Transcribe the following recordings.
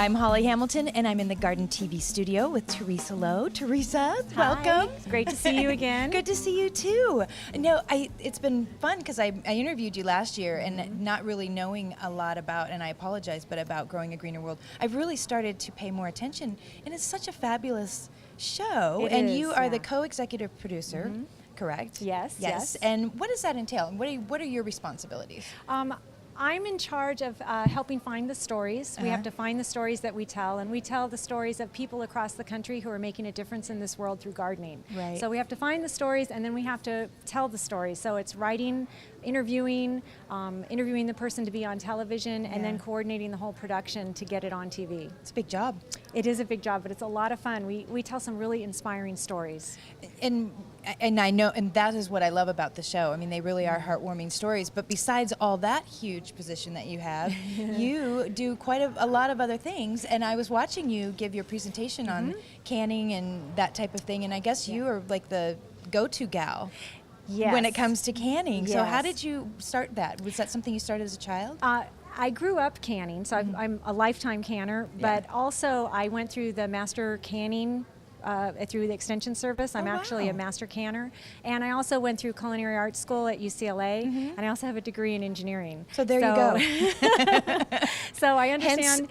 I'm Holly Hamilton, and I'm in the Garden TV studio with Theresa Loe. Theresa, welcome. It's great to see you again. Good to see you too. No, it's been fun because I interviewed you last year, and not really knowing a lot about, and I apologize, but about Growing a Greener World, I've really started to pay more attention, and it's such a fabulous show. It and is, you are yeah. the co-executive producer. Correct? Yes. And what does that entail? What are your responsibilities? I'm in charge of helping find the stories. We have to find the stories that we tell, and we tell the stories of people across the country who are making a difference in this world through gardening. Right. So we have to find the stories, and then we have to tell the stories. So it's writing, interviewing the person to be on television, and then coordinating the whole production to get it on TV. It's a big job. It is a big job, but it's a lot of fun. We tell some really inspiring stories. And I know, and that is what I love about the show. I mean, they really are heartwarming stories. But besides all that huge position that you have, you do quite a lot of other things. And I was watching you give your presentation on canning and that type of thing. And I guess you are like the go-to gal when it comes to canning. Yes. So how did you start that? Was that something you started as a child? I grew up canning, so I'm a lifetime canner, but also I went through the master canning through the extension service. I'm actually a master canner, and I also went through culinary arts school at UCLA, and I also have a degree in engineering. So there you go. So I understand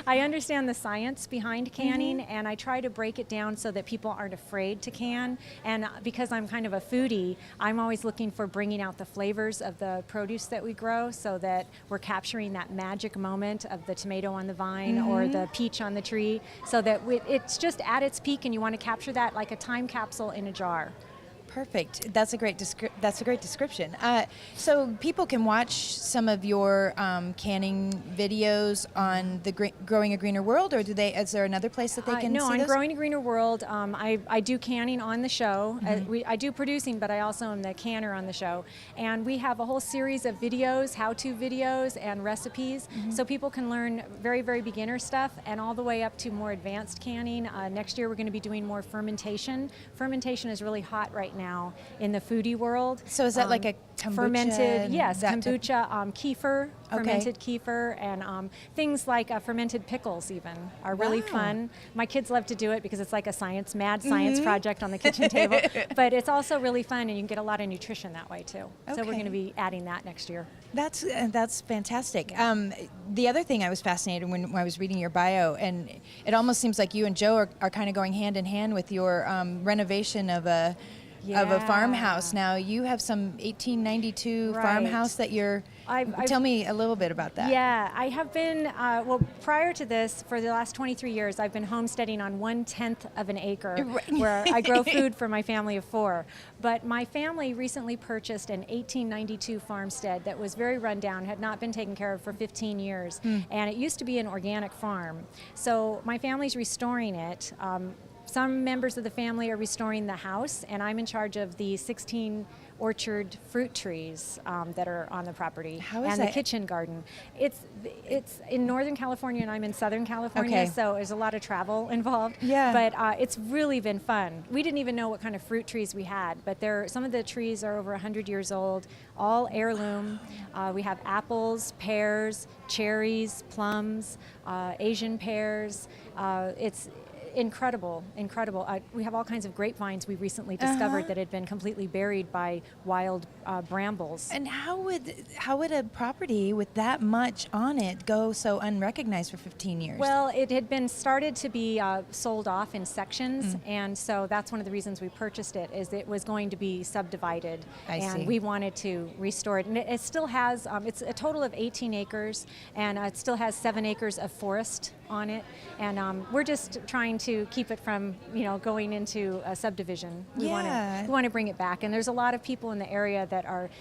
I understand the science behind canning, and I try to break it down so that people aren't afraid to can. And because I'm kind of a foodie, I'm always looking for bringing out the flavors of the produce that we grow, so that we're capturing that magic moment of the tomato on the vine or the peach on the tree, so that it's just at its peak, and you want to capture that like a time capsule in a jar. Perfect. That's a great description. So people can watch some of your canning videos on the Growing a Greener World, or is there another place that they can see No, on those? Growing a Greener World, I do canning on the show. I do producing, but I also am the canner on the show. And we have a whole series of videos, how-to videos and recipes, so people can learn very, very beginner stuff and all the way up to more advanced canning. Next year we're going to be doing more fermentation. Fermentation is really hot right now in the foodie world. So is that like a kombucha? Fermented, yes, kombucha, kefir, fermented Okay. kefir, and things like fermented pickles even are really fun. My kids love to do it because it's like a mad science project on the kitchen table, but it's also really fun, and you can get a lot of nutrition that way too. So we're going to be adding that next year. That's fantastic. The other thing I was fascinated when I was reading your bio, and it almost seems like you and Joe are kind of going hand in hand with your renovation of a farmhouse. Now you have some 1892 farmhouse that you're. Tell me a little bit about that. Yeah, I have been. Well, prior to this, for the last 23 years, I've been homesteading on 1/10 of an acre, where I grow food for my family of 4. But my family recently purchased an 1892 farmstead that was very run down, had not been taken care of for 15 years, and it used to be an organic farm. So my family's restoring it. Some members of the family are restoring the house, and I'm in charge of the 16 orchard fruit trees that are on the property. How is and that? The kitchen garden. It's in Northern California, and I'm in Southern California, so there's a lot of travel involved. Yeah. But it's really been fun. We didn't even know what kind of fruit trees we had, but some of the trees are over 100 years old, all heirloom. We have apples, pears, cherries, plums, Asian pears. It's incredible. We have all kinds of grapevines we recently discovered that had been completely buried by wild brambles. And how would a property with that much on it go so unrecognized for 15 years? Well, it had been started to be sold off in sections, and so that's one of the reasons we purchased it, is it was going to be subdivided. I see. We wanted to restore it. And it still has, it's a total of 18 acres, and it still has 7 acres of forest on it, and we're just trying to keep it from going into a subdivision. We want to bring it back, and there's a lot of people in the area that are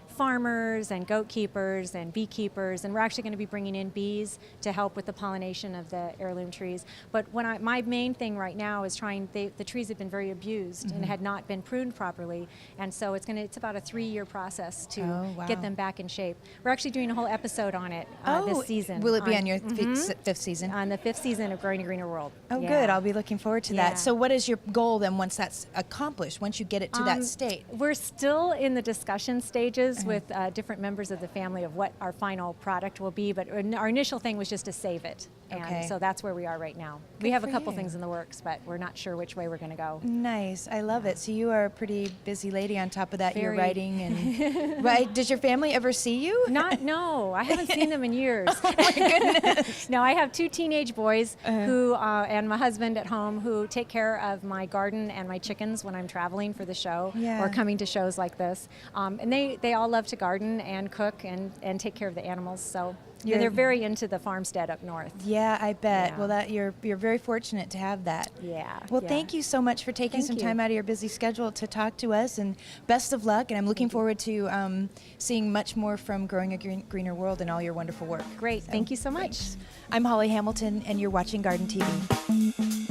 farmers and goat keepers and beekeepers, and we're actually going to be bringing in bees to help with the pollination of the heirloom trees. But my main thing right now is the trees have been very abused and had not been pruned properly, and so it's about a 3-year process to get them back in shape. We're actually doing a whole episode on it this season. Will it be on your 5th season? On the 5th season of Growing a Greener World. Oh, good. I'll be looking forward to that. So what is your goal then once that's accomplished, once you get it to that state? We're still in the discussion stages. discuss with different members of the family of what our final product will be, but our initial thing was just to save it. And so that's where we are right now. We have a couple things in the works, but we're not sure which way we're going to go. Nice. I love it. So you are a pretty busy lady. On top of that, you're writing. And right? Does your family ever see you? No. I haven't seen them in years. Oh, my goodness. No, I have 2 teenage boys who, and my husband at home who take care of my garden and my chickens when I'm traveling for the show or coming to shows like this. And they all love to garden and cook and take care of the animals. So they're very into the farmstead up north. Yeah, I bet. Yeah. Well, you're very fortunate to have that. Yeah. Well, thank you so much for taking some time out of your busy schedule to talk to us, and best of luck. And I'm looking forward to seeing much more from Growing a Greener World and all your wonderful work. Great. Thank you so much. Thanks. I'm Holly Hamilton, and you're watching Garden TV.